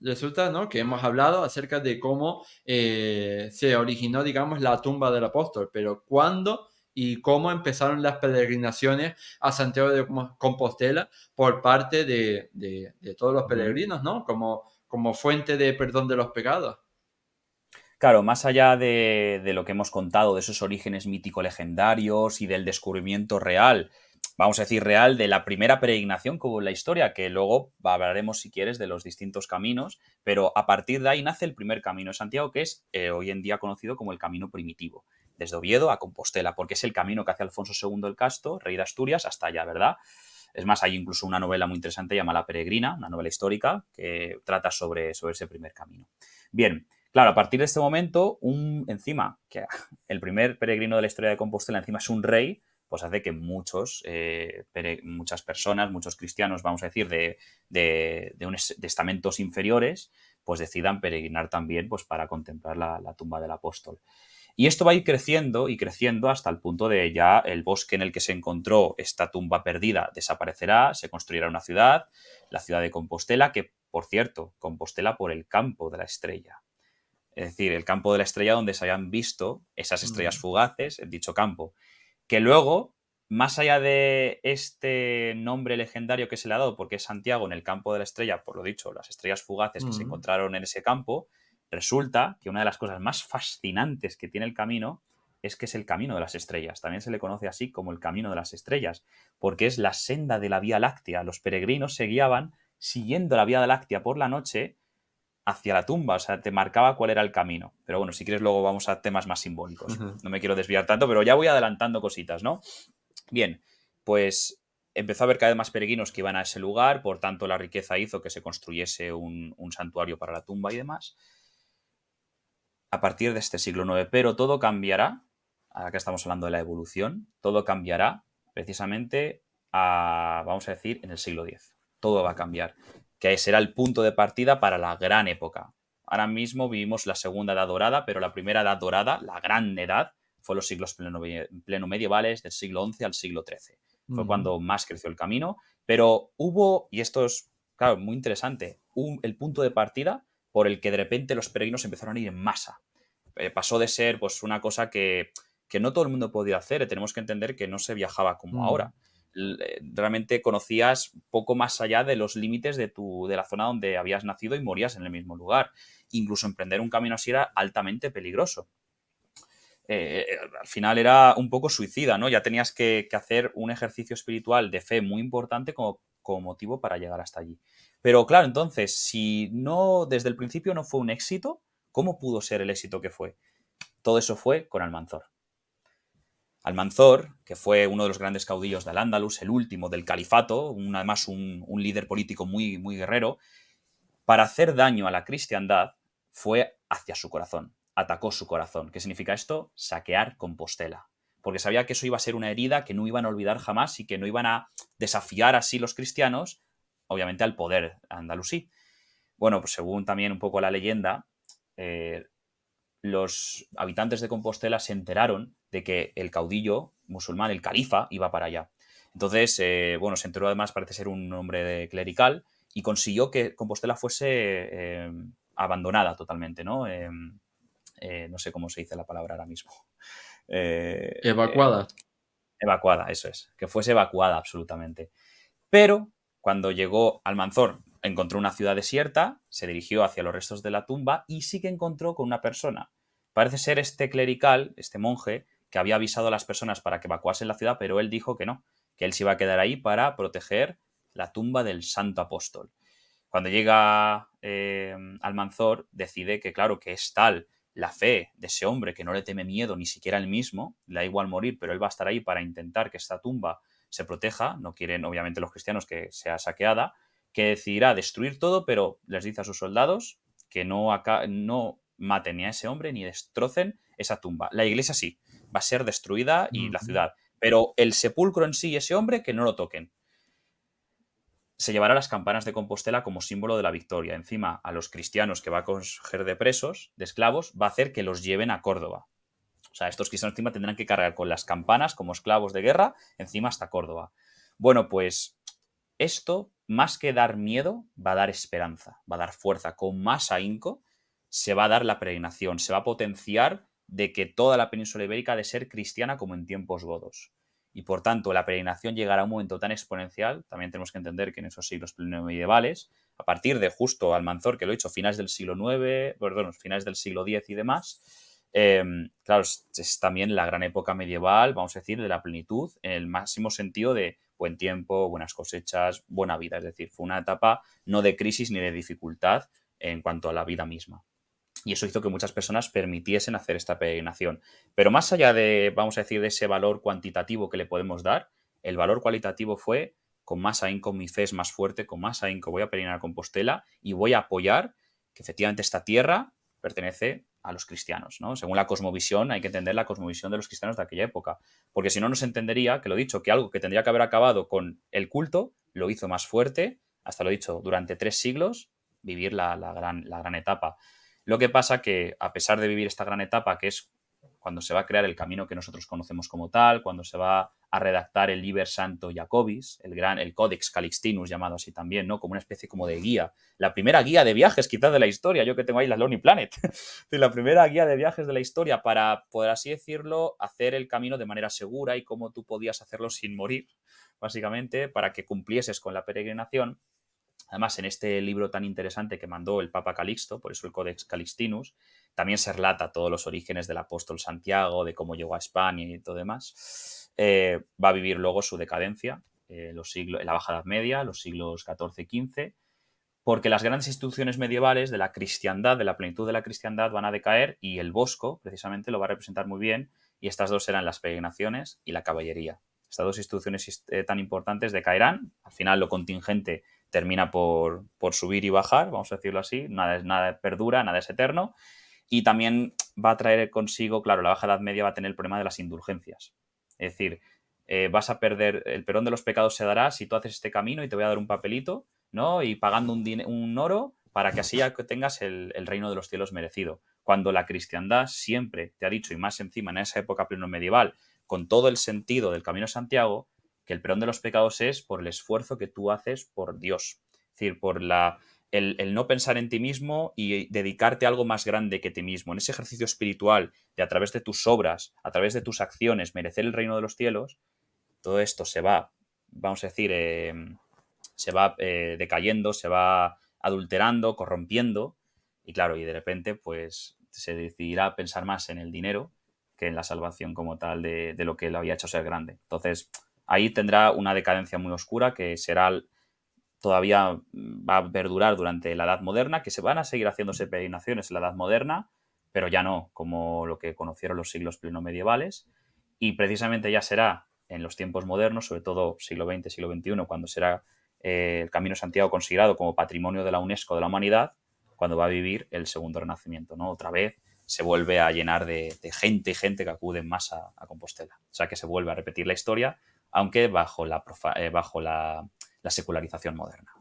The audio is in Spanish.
Resulta, ¿no?, que hemos hablado acerca de cómo se originó, digamos, la tumba del apóstol, pero ¿cuándo y cómo empezaron las peregrinaciones a Santiago de Compostela por parte de todos los Ujú. peregrinos, ¿no? Como fuente de perdón de los pecados. Claro, más allá de lo que hemos contado, de esos orígenes mítico-legendarios y del descubrimiento real, vamos a decir real, de la primera peregrinación que hubo en la historia, que luego hablaremos, si quieres, de los distintos caminos, pero a partir de ahí nace el primer camino de Santiago, que es hoy en día conocido como el camino primitivo, desde Oviedo a Compostela, porque es el camino que hace Alfonso II el Casto, rey de Asturias, hasta allá, ¿verdad? Es más, hay incluso una novela muy interesante llamada La Peregrina, una novela histórica, que trata sobre ese primer camino. Bien, claro, a partir de este momento, encima, que el primer peregrino de la historia de Compostela encima es un rey, pues hace que muchas personas, muchos cristianos, vamos a decir, de estamentos inferiores, pues decidan peregrinar también pues, para contemplar la tumba del apóstol. Y esto va a ir creciendo y creciendo hasta el punto de ya el bosque en el que se encontró esta tumba perdida desaparecerá, se construirá una ciudad, la ciudad de Compostela, que, por cierto, Compostela por el campo de la estrella. Es decir, el campo de la estrella donde se habían visto esas estrellas Mm, fugaces en dicho campo. Que luego, más allá de este nombre legendario que se le ha dado, porque es Santiago en el campo de la estrella, por lo dicho, las estrellas fugaces que se mm, encontraron en ese campo, resulta que una de las cosas más fascinantes que tiene el camino es que es el camino de las estrellas. También se le conoce así como el camino de las estrellas, porque es la senda de la Vía Láctea. Los peregrinos se guiaban siguiendo la Vía Láctea por la noche hacia la tumba, o sea, te marcaba cuál era el camino. Pero bueno, si quieres luego vamos a temas más simbólicos. ujú. No me quiero desviar tanto, pero ya voy adelantando cositas, ¿no? Bien, pues empezó a haber cada vez más peregrinos que iban a ese lugar, por tanto la riqueza hizo que se construyese un santuario para la tumba y demás. A partir de este siglo IX, pero todo cambiará, ahora que estamos hablando de la evolución, todo cambiará precisamente vamos a decir, en el siglo X. Todo va a cambiar, que será el punto de partida para la gran época. Ahora mismo vivimos la segunda edad dorada, pero la primera edad dorada, la gran edad, fue los siglos pleno medievales, del siglo XI al siglo XIII. Fue Mm, cuando más creció el camino, pero hubo, y esto es, claro, muy interesante, el punto de partida por el que de repente los peregrinos empezaron a ir en masa. Pasó de ser pues una cosa que no todo el mundo podía hacer. Tenemos que entender que no se viajaba como mm. ahora. Realmente conocías poco más allá de los límites de la zona donde habías nacido y morías en el mismo lugar. Incluso emprender un camino así era altamente peligroso. Al final era un poco suicida, ¿no? Ya tenías que hacer un ejercicio espiritual de fe muy importante como motivo para llegar hasta allí. Pero claro, entonces, si no, desde el principio no fue un éxito, ¿cómo pudo ser el éxito que fue? Todo eso fue con Almanzor. Almanzor, que fue uno de los grandes caudillos del Andalus, el último del califato, además un líder político muy, muy guerrero, para hacer daño a la cristiandad, fue hacia su corazón, atacó su corazón. ¿Qué significa esto? Saquear Compostela. Porque sabía que eso iba a ser una herida que no iban a olvidar jamás y que no iban a desafiar así los cristianos, obviamente, al poder andalusí. Bueno, pues según también un poco la leyenda, eh, los habitantes de Compostela se enteraron de que el caudillo musulmán, el califa, iba para allá. Entonces, bueno, se enteró además, parece ser un hombre clerical, y consiguió que Compostela fuese abandonada totalmente, ¿no? No sé cómo se dice la palabra ahora mismo. Eh, eh, Evacuada. Evacuada, eso es, que fuese evacuada absolutamente. Pero cuando llegó Almanzor, encontró una ciudad desierta, se dirigió hacia los restos de la tumba y sí que encontró con una persona. Parece ser este clerical, este monje, que había avisado a las personas para que evacuasen la ciudad, pero él dijo que no, que él se iba a quedar ahí para proteger la tumba del santo apóstol. Cuando llega Almanzor, decide que, claro, que es tal la fe de ese hombre que no le teme miedo ni siquiera él mismo, le da igual morir, pero él va a estar ahí para intentar que esta tumba se proteja, no quieren obviamente los cristianos que sea saqueada, que decidirá destruir todo, pero les dice a sus soldados que no maten ni a ese hombre ni destrocen esa tumba. La iglesia sí, va a ser destruida y la Mm. ciudad, pero el sepulcro en sí y ese hombre que no lo toquen. Se llevará las campanas de Compostela como símbolo de la victoria. Encima, a los cristianos que va a coger de presos, de esclavos, va a hacer que los lleven a Córdoba. O sea, estos cristianos encima tendrán que cargar con las campanas como esclavos de guerra, encima hasta Córdoba. Bueno, pues esto más que dar miedo, va a dar esperanza, va a dar fuerza. Con más ahínco se va a dar la peregrinación, se va a potenciar de que toda la península ibérica ha de ser cristiana como en tiempos godos. Y por tanto, la peregrinación llegará a un momento tan exponencial, también tenemos que entender que en esos siglos medievales, a partir de justo Almanzor, que lo he dicho, finales del siglo IX, perdón, finales del siglo X y demás, claro, es también la gran época medieval, vamos a decir, de la plenitud, en el máximo sentido de buen tiempo, buenas cosechas, buena vida. Es decir, fue una etapa no de crisis ni de dificultad en cuanto a la vida misma. Y eso hizo que muchas personas permitiesen hacer esta peregrinación. Pero más allá de, vamos a decir, de ese valor cuantitativo que le podemos dar, el valor cualitativo fue: con más ahínco mi fe es más fuerte, con más ahínco voy a peregrinar a Compostela y voy a apoyar que efectivamente esta tierra pertenece a los cristianos, ¿no? Según la cosmovisión, hay que entender la cosmovisión de los cristianos de aquella época, porque si no, no se entendería, que lo dicho, que algo que tendría que haber acabado con el culto, lo hizo más fuerte, hasta lo dicho, durante 3 siglos, vivir la gran etapa. Lo que pasa que, a pesar de vivir esta gran etapa, que es cuando se va a crear el camino que nosotros conocemos como tal, cuando se va a redactar el Liber Santo Jacobis, el Codex Calixtinus, llamado así también, ¿no? Como una especie como de guía. La primera guía de viajes, quizás, de la historia. Yo que tengo ahí la Lonely Planet. La primera guía de viajes de la historia para, por así decirlo, hacer el camino de manera segura y cómo tú podías hacerlo sin morir, básicamente, para que cumplieses con la peregrinación. Además, en este libro tan interesante que mandó el Papa Calixto, por eso el Codex Calixtinus, también se relata todos los orígenes del apóstol Santiago, de cómo llegó a España y todo demás. Va a vivir luego su decadencia, en la Baja Edad Media, los siglos XIV y XV, porque las grandes instituciones medievales de la cristiandad, de la plenitud de la cristiandad, van a decaer, y el Bosco, precisamente, lo va a representar muy bien, y estas dos serán las peregrinaciones y la caballería. Estas dos instituciones tan importantes decaerán. Al final, lo contingente termina por subir y bajar, vamos a decirlo así. Nada perdura, nada es eterno. Y también va a traer consigo, claro, la Baja Edad Media va a tener el problema de las indulgencias. Es decir, vas a perder, el perdón de los pecados se dará si tú haces este camino y te voy a dar un papelito, ¿no? Y pagando un oro para que así ya tengas el reino de los cielos merecido. Cuando la cristiandad siempre te ha dicho, y más encima en esa época pleno medieval, con todo el sentido del Camino de Santiago, que el perdón de los pecados es por el esfuerzo que tú haces por Dios. Es decir, por el no pensar en ti mismo y dedicarte a algo más grande que ti mismo. En ese ejercicio espiritual de, a través de tus obras, a través de tus acciones, merecer el reino de los cielos, todo esto se va, vamos a decir, se va decayendo, se va adulterando, corrompiendo, y claro, y de repente pues se decidirá pensar más en el dinero que en la salvación como tal de lo que lo había hecho ser grande. Entonces, ahí tendrá una decadencia muy oscura que será todavía, va a perdurar durante la Edad Moderna, que se van a seguir haciéndose peregrinaciones en la Edad Moderna, pero ya no como lo que conocieron los siglos plenomedievales, y precisamente ya será en los tiempos modernos, sobre todo siglo XX, siglo XXI, cuando será el Camino de Santiago considerado como Patrimonio de la UNESCO de la Humanidad, cuando va a vivir el segundo renacimiento, ¿no? Otra vez se vuelve a llenar de gente y gente que acude en masa a Compostela. O sea que se vuelve a repetir la historia, aunque bajo la secularización moderna.